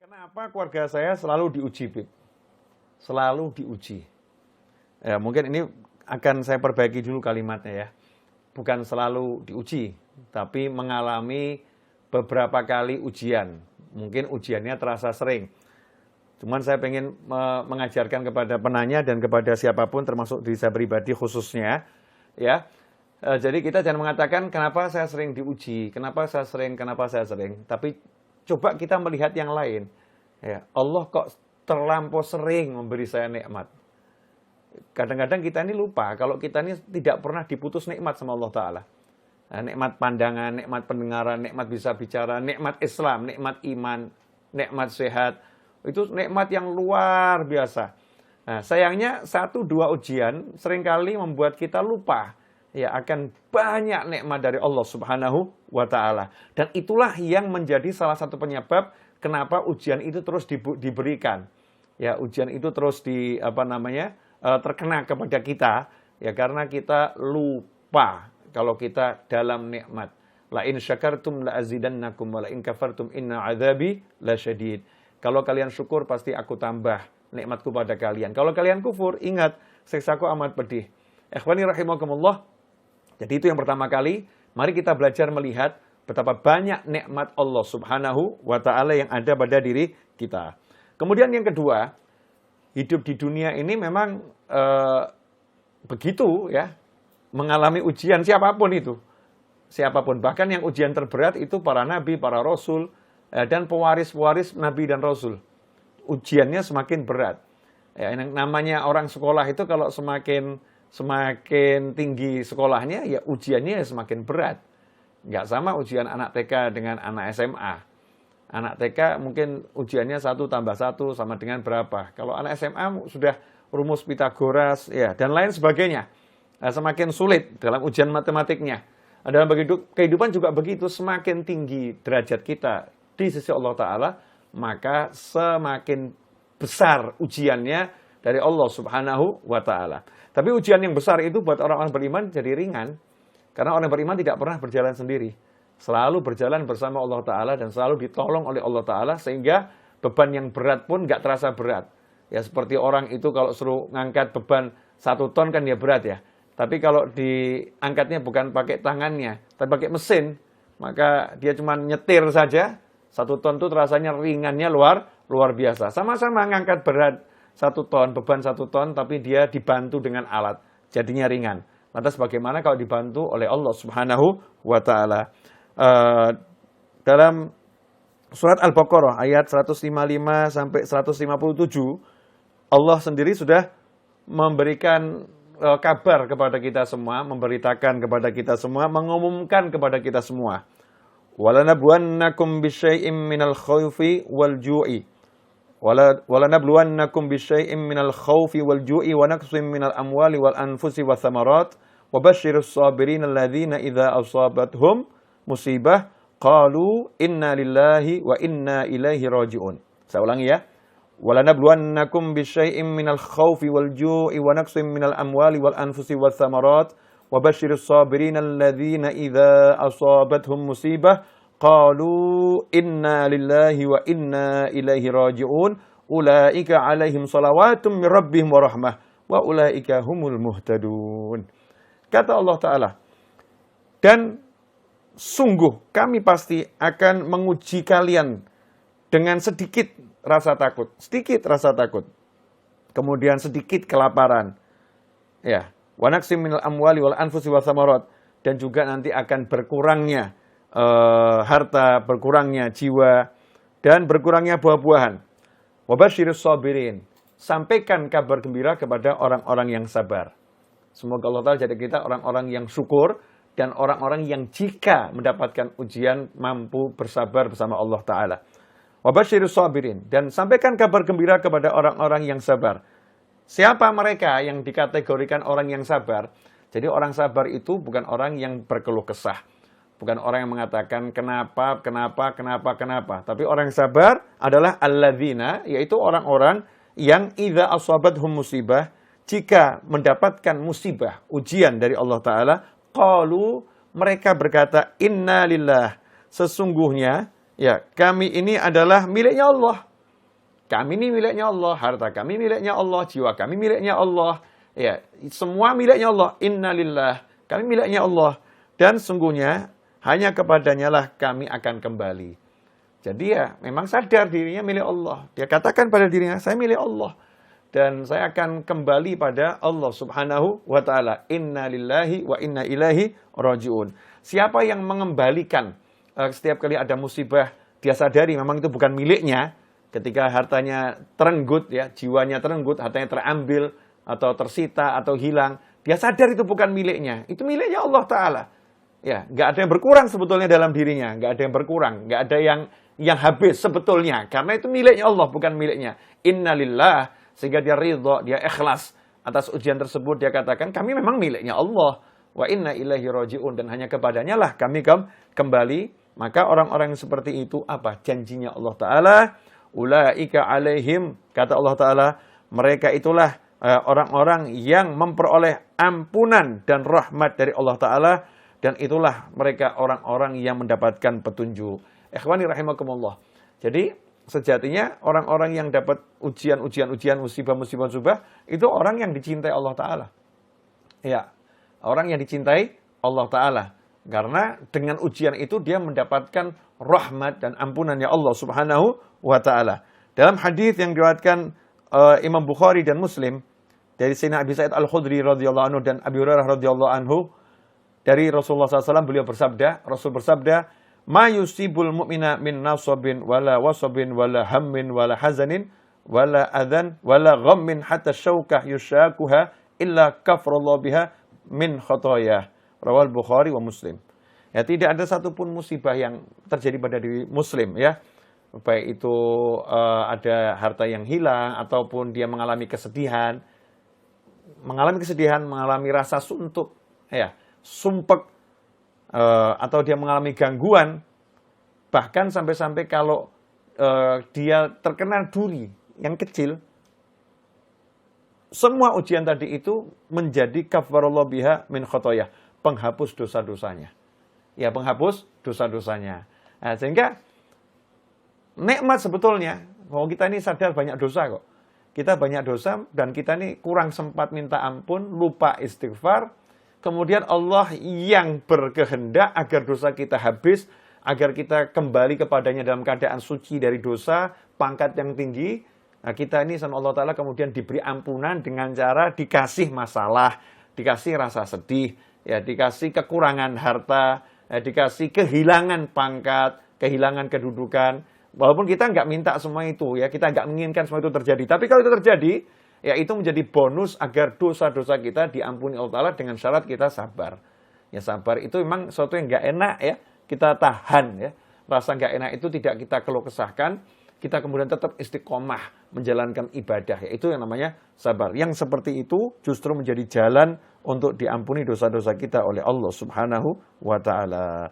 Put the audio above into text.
Kenapa keluarga saya selalu diuji, Bib? Selalu diuji. Ya, mungkin ini akan saya perbaiki dulu kalimatnya ya. Bukan selalu diuji, tapi mengalami beberapa kali ujian. Mungkin ujiannya terasa sering. Cuman saya pengen mengajarkan kepada penanya dan kepada siapapun, termasuk diri saya pribadi khususnya, ya. Jadi kita jangan mengatakan kenapa saya sering diuji, kenapa saya sering. Tapi coba kita melihat yang lain. Ya, Allah kok terlampau sering memberi saya nikmat. Kadang-kadang kita ini lupa kalau kita ini tidak pernah diputus nikmat sama Allah Ta'ala. Nah, nikmat pandangan, nikmat pendengaran, nikmat bisa bicara, nikmat Islam, nikmat iman, nikmat sehat. Itu nikmat yang luar biasa. Nah, sayangnya 1-2 ujian seringkali membuat kita lupa ya akan banyak nikmat dari Allah Subhanahu wa Ta'ala. Dan itulah yang menjadi salah satu penyebab kenapa ujian itu terus diberikan. Ya, ujian itu terus terkena kepada kita ya karena kita lupa kalau kita dalam nikmat. La in syakartum la azidannakum wa la in kafartum inna adzabi lasyadid. Kalau kalian syukur pasti aku tambah nikmatku pada kalian. Kalau kalian kufur, ingat siksaku amat pedih. Ikhwani rahimakumullah. Jadi itu yang pertama kali, mari kita belajar melihat betapa banyak nikmat Allah Subhanahu wa Ta'ala yang ada pada diri kita. Kemudian yang kedua, hidup di dunia ini memang begitu ya, mengalami ujian siapapun itu. Siapapun, bahkan yang ujian terberat itu para nabi, para rasul, dan pewaris-pewaris nabi dan rasul. Ujiannya semakin berat. Ya, yang namanya orang sekolah itu kalau semakin tinggi sekolahnya, ya ujiannya semakin berat. Nggak sama ujian anak TK dengan anak SMA. Anak TK mungkin ujiannya 1 tambah 1 sama dengan berapa. Kalau anak SMA sudah rumus Pitagoras ya dan lain sebagainya. Nah, semakin sulit dalam ujian matematiknya. Dalam kehidupan juga begitu, semakin tinggi derajat kita di sisi Allah Ta'ala, maka semakin besar ujiannya dari Allah Subhanahu wa Ta'ala. Tapi ujian yang besar itu buat orang-orang beriman jadi ringan. Karena orang beriman tidak pernah berjalan sendiri. Selalu berjalan bersama Allah Ta'ala dan selalu ditolong oleh Allah Ta'ala sehingga beban yang berat pun nggak terasa berat. Ya seperti orang itu kalau suruh ngangkat beban 1 ton kan ya berat ya. Tapi kalau diangkatnya bukan pakai tangannya, tapi pakai mesin, maka dia cuma nyetir saja. 1 ton itu rasanya ringannya luar biasa. Sama-sama ngangkat berat 1 ton, beban 1 ton, tapi dia dibantu dengan alat. Jadinya ringan. Lantas bagaimana kalau dibantu oleh Allah Subhanahu wa Ta'ala? Dalam surat Al-Baqarah ayat 155 sampai 157, Allah sendiri sudah memberikan kabar kepada kita semua, memberitakan kepada kita semua, mengumumkan kepada kita semua. Walanabluwannakum bisyai'im minal khawfi wal ju'i. Walanabluwannakum bisyai'im minal khawfi wal ju'i wa naqsim minal amwali wal anfusi was samarat wa basyirus sabirin alladzina idza asabathum musibah qalu inna lillahi wa inna ilaihi raji'un. Saya ulangi ya. Walanabluwannakum bisyai'im minal khawfi wal ju'i wa naqsim minal amwali wal anfusi was samarat wa basyirus sabirin alladzina idza asabathum musibah qalu inna lillahi wa inna ilaihi raji'un ulaika alaihim salawatum min rabbihim wa rahmah wa ulaika humul muhtadun. Kata Allah Ta'ala, dan sungguh kami pasti akan menguji kalian dengan sedikit rasa takut, kemudian sedikit kelaparan, ya, wa naqsim minal amwali wal anfusi was samarat, dan juga nanti akan berkurangnya harta, berkurangnya jiwa, dan berkurangnya buah-buahan. Wa basyirus sabirin, sampaikan kabar gembira kepada orang-orang yang sabar. Semoga Allah Ta'ala jadi kita orang-orang yang syukur dan orang-orang yang jika mendapatkan ujian mampu bersabar bersama Allah Ta'ala. Wa basyirus sabirin, dan sampaikan kabar gembira kepada orang-orang yang sabar. Siapa mereka yang dikategorikan orang yang sabar? Jadi orang sabar itu bukan orang yang berkeluh kesah. Bukan orang yang mengatakan kenapa. Tapi orang yang sabar adalah alladzina, yaitu orang-orang yang idza asabathum musibah, jika mendapatkan musibah, ujian dari Allah Ta'ala, qalu, mereka berkata, inna lillah, sesungguhnya, ya kami ini adalah miliknya Allah. Kami ini miliknya Allah, harta kami miliknya Allah, jiwa kami miliknya Allah. Ya, semua miliknya Allah. Innalillah, kami miliknya Allah. Dan sungguhnya hanya kepadanya lah kami akan kembali. Jadi ya memang sadar dirinya milik Allah. Dia katakan pada dirinya, saya milik Allah. Dan saya akan kembali pada Allah subhanahu wa ta'ala. Inna lillahi wa inna ilaihi raji'un. Siapa yang mengembalikan setiap kali ada musibah, dia sadari memang itu bukan miliknya. Ketika hartanya terenggut, ya, jiwanya terenggut, hartanya terambil, atau tersita, atau hilang. Dia sadar itu bukan miliknya. Itu miliknya Allah Ta'ala. Ya, nggak ada yang berkurang sebetulnya dalam dirinya. Nggak ada yang berkurang. Nggak ada yang habis sebetulnya. Karena itu miliknya Allah, bukan miliknya. Innalillah. Sehingga dia ridho, dia ikhlas atas ujian tersebut. Dia katakan, kami memang miliknya Allah. Wa inna ilaihi raji'un. Dan hanya kepadanya lah kami kembali. Maka orang-orang yang seperti itu, apa? Janjinya Allah Ta'ala. Ulaika alaihim. Kata Allah Ta'ala, mereka itulah orang-orang yang memperoleh ampunan dan rahmat dari Allah Ta'ala. Dan itulah mereka orang-orang yang mendapatkan petunjuk. Ikhwani rahimakumullah. Jadi sejatinya orang-orang yang dapat ujian, musibah, itu orang yang dicintai Allah Ta'ala. Ya, orang yang dicintai Allah Ta'ala. Karena dengan ujian itu dia mendapatkan rahmat dan ampunannya Allah Subhanahu wa Ta'ala. Dalam hadis yang diriwayatkan Imam Bukhari dan Muslim dari Sayyidina Abi Sa'id Al-Khudri radhiyallahu anhu dan Abi Hurairah radhiyallahu anhu, dari Rasulullah SAW, beliau bersabda, Rasul bersabda, "Ma yusibul mu'mina min nasabin wala wasabin wala hammin wala hazanin wala adhan wala ghammin hatta syaukah yushakuha illa kafrallahu biha min khotoyah." Rawal Bukhari wa Muslim. Ya, tidak ada satupun musibah yang terjadi pada diri Muslim, ya. Baik itu ada harta yang hilang ataupun dia mengalami kesedihan, mengalami rasa suntuk, ya, sumpek, atau dia mengalami gangguan, bahkan sampai-sampai kalau dia terkena duri yang kecil, semua ujian tadi itu menjadi kafarallahu biha min khotoyah, penghapus dosa-dosanya. Ya, penghapus dosa-dosanya. Nah, sehingga nikmat sebetulnya, bahwa kita ini sadar banyak dosa kok. Kita banyak dosa dan kita ini kurang sempat minta ampun, lupa istighfar. Kemudian Allah yang berkehendak agar dosa kita habis, agar kita kembali kepadanya dalam keadaan suci dari dosa, pangkat yang tinggi. Nah, kita ini sama Allah Ta'ala kemudian diberi ampunan dengan cara dikasih masalah, dikasih rasa sedih, ya, dikasih kekurangan harta, ya, dikasih kehilangan pangkat, kehilangan kedudukan. Walaupun kita nggak minta semua itu, ya, kita nggak menginginkan semua itu terjadi. Tapi kalau itu terjadi, ya itu menjadi bonus agar dosa-dosa kita diampuni Allah Ta'ala dengan syarat kita sabar. Ya, sabar itu memang sesuatu yang nggak enak, ya, kita tahan, ya. Rasa nggak enak itu tidak kita keluh kesahkan, kita kemudian tetap istiqomah menjalankan ibadah, yaitu yang namanya sabar. Yang seperti itu justru menjadi jalan untuk diampuni dosa-dosa kita oleh Allah Subhanahu wa Ta'ala.